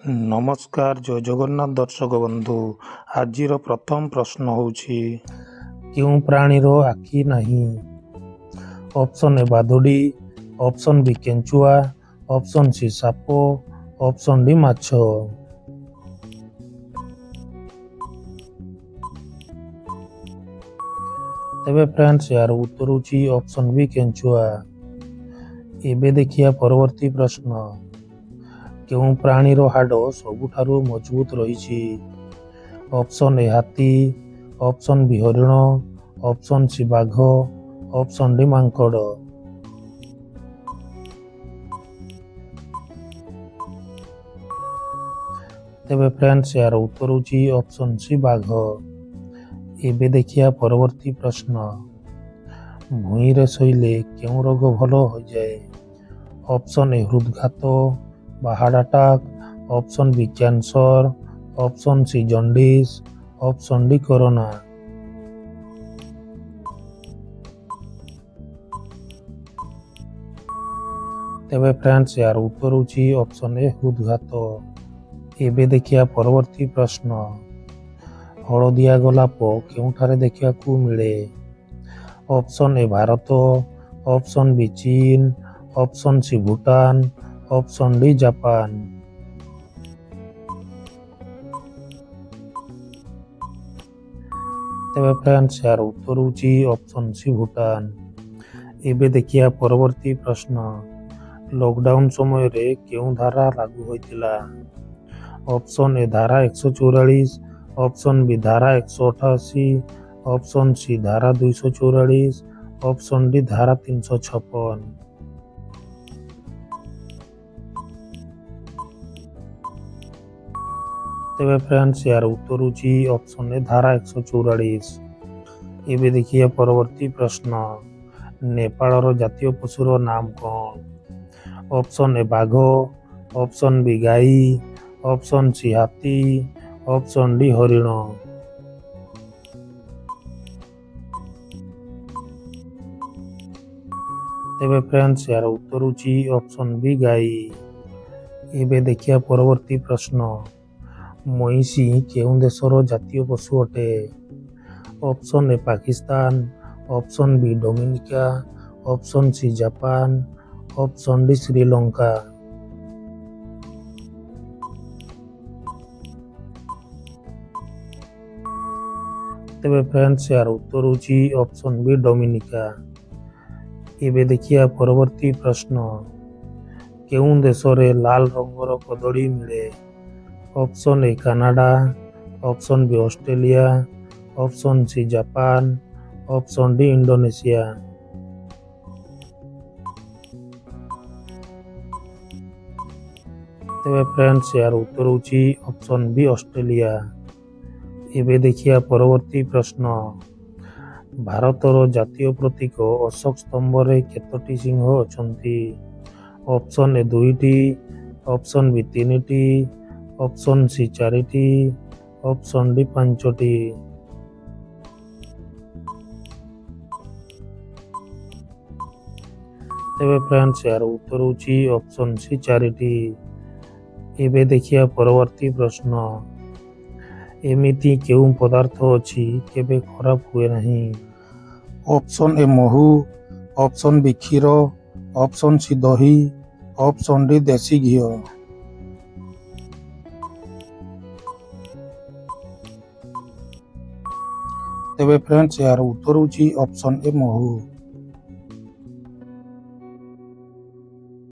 ନମସ୍କାର, ଜୟ ଜଗନ୍ନାଥ ଦର୍ଶକ ବନ୍ଧୁ। ଆଜିର ପ୍ରଥମ ପ୍ରଶ୍ନ ହେଉଛି, କେଉଁ ପ୍ରାଣୀର ଆଖି ନାହିଁ? ଅପସନ୍ ଏ ବାଦୁଡ଼ି, ଅପସନ୍ ବି କେଞ୍ଚୁଆ, ଅପସନ୍ ସି ସାପ, ଅପସନ୍ ଡି ମାଛ। ତେବେ ଫ୍ରେଣ୍ଡସ୍, ଏହାର ଉତ୍ତର ହେଉଛି ଅପସନ୍ ବି କେଞ୍ଚୁଆ। ଏବେ ଦେଖିବା ପରବର୍ତ୍ତୀ ପ୍ରଶ୍ନ। କେଉଁ ପ୍ରାଣୀର ହାଡ଼ ସବୁଠାରୁ ମଜବୁତ ରହିଛି? ଅପସନ୍ ଏ ହାତୀ, ଅପସନ୍ ବି ହରିଣ, ଅପସନ୍ ସି ବାଘ, ଅପସନ୍ ଡି ମାଙ୍କଡ଼। ତେବେ ଫ୍ରେଣ୍ଡସ୍, ଏହାର ଉତ୍ତର ହେଉଛି ଅପସନ୍ ସି ବାଘ। ଏବେ ଦେଖିବା ପରବର୍ତ୍ତୀ ପ୍ରଶ୍ନ। ଭୂଇଁରେ ଶୋଇଲେ କେଉଁ ରୋଗ ଭଲ ହୋଇଯାଏ? ଅପସନ୍ ଏ ହୃଦଘାତ ବା heart attack, option B cancer, option C jaundice, option D corona. ତେବେ ଫ୍ରେଣ୍ଡସ୍, ଏହାର ଉତ୍ତର ହେଉଛି ଅପସନ୍ ଏ ହୃଦଘାତ। ଏବେ ଦେଖିବା ପରବର୍ତ୍ତୀ ପ୍ରଶ୍ନ। ହଳଦିଆ ଗୋଲାପ କେଉଁଠାରେ ଦେଖିବାକୁ ମିଳେ? Option A Bharat, option B ଚୀନ, option C Bhutan, option D Japan. ତେବେ ଫ୍ରେଣ୍ଡସ୍, ଏହାର ଉତ୍ତର ହେଉଛି ଅପସନ୍ ସି ଭୁଟାନ। ଏବେ ଦେଖିବା ପରବର୍ତ୍ତୀ ପ୍ରଶ୍ନ। ଲକଡାଉନ ସମୟରେ କେଉଁ ଧାରା ଲାଗୁ ହୋଇଥିଲା? ଅପସନ୍ ଏ ଧାରା 144, ଅପସନ୍ ବି ଧାରା 188, ଅପସନ୍ ସି ଧାରା 244, ଅପସନ୍ ଡି ଧାରା 356। ତେବେ ଫ୍ରେଣ୍ଡସ୍, ଏହାର ଉତ୍ତର ହେଉଛି ଅପସନ୍ ଏ ଧାରା 144। ଏବେ ଦେଖିବା ପରବର୍ତ୍ତୀ ପ୍ରଶ୍ନ। ନେପାଳର ଜାତୀୟ ପଶୁର ନାମ କ'ଣ? ଅପସନ୍ ଏ ବାଘ, ଅପସନ୍ ବି ଗାଈ, ଅପସନ୍ ସି ହାତୀ, ଅପସନ୍ ଡି ହରିଣ। ତେବେ ଫ୍ରେଣ୍ଡସ୍, ଏହାର ଉତ୍ତର ହେଉଛି ଅପସନ୍ ବି ଗାଈ। ଏବେ ଦେଖିବା ପରବର୍ତ୍ତୀ ପ୍ରଶ୍ନ। ମଇଁଷି କେଉଁ ଦେଶର ଜାତୀୟ ପଶୁ ଅଟେ? Option A Pakistan, option B Dominica, option C Japan, option D Sri Lanka. ତେବେ ଫ୍ରେଣ୍ଡସ୍, ଏହାର ଉତ୍ତର ହେଉଛି ଅପସନ୍ ବି ଡୋମିନିକା। ଏବେ ଦେଖିବା ପରବର୍ତ୍ତୀ ପ୍ରଶ୍ନ। କେଉଁ ଦେଶରେ ଲାଲ ରଙ୍ଗର କଦଳୀ ମିଳେ? ଅପସନ୍ ଏ Canada, option B Australia, option C Japan, option D Indonesia. ତେବେ ଫ୍ରେଣ୍ଡସ୍, ଏହାର ଉତ୍ତର ହେଉଛି ଅପସନ୍ ବି ଅଷ୍ଟ୍ରେଲିଆ। ଏବେ ଦେଖିବା ପରବର୍ତ୍ତୀ ପ୍ରଶ୍ନ। ଭାରତର ଜାତୀୟ ପ୍ରତୀକ ଅଶୋକ ସ୍ତମ୍ଭରେ କେତୋଟି ସିଂହ ଅଛନ୍ତି? ଅପସନ୍ ଏ 2ଟି, ଅପସନ୍ ବି 3ଟି, ଅପସନ୍ ସି 4ଟି, ଅପସନ୍ ଡି 5ଟି। ତେବେ ଫ୍ରେଣ୍ଡସ୍, ଏହାର ଉତ୍ତର ହେଉଛି ଅପସନ୍ ସି 4ଟି। ଏବେ ଦେଖିବା ପରବର୍ତ୍ତୀ ପ୍ରଶ୍ନ। ଏମିତି କେଉଁ ପଦାର୍ଥ ଅଛି କେବେ ଖରାପ ହୁଏ ନାହିଁ? ଅପସନ୍ ଏ ମହୁ, ଅପସନ୍ ବି କ୍ଷୀର, ଅପସନ୍ ସି ଦହି, ଅପସନ୍ ଡି ଦେଶୀ ଘିଅ। ତେବେ ଫ୍ରେଣ୍ଡସ୍, ଏହାର ଉତ୍ତର ହେଉଛି ଅପସନ୍ ଏ ମହୁ।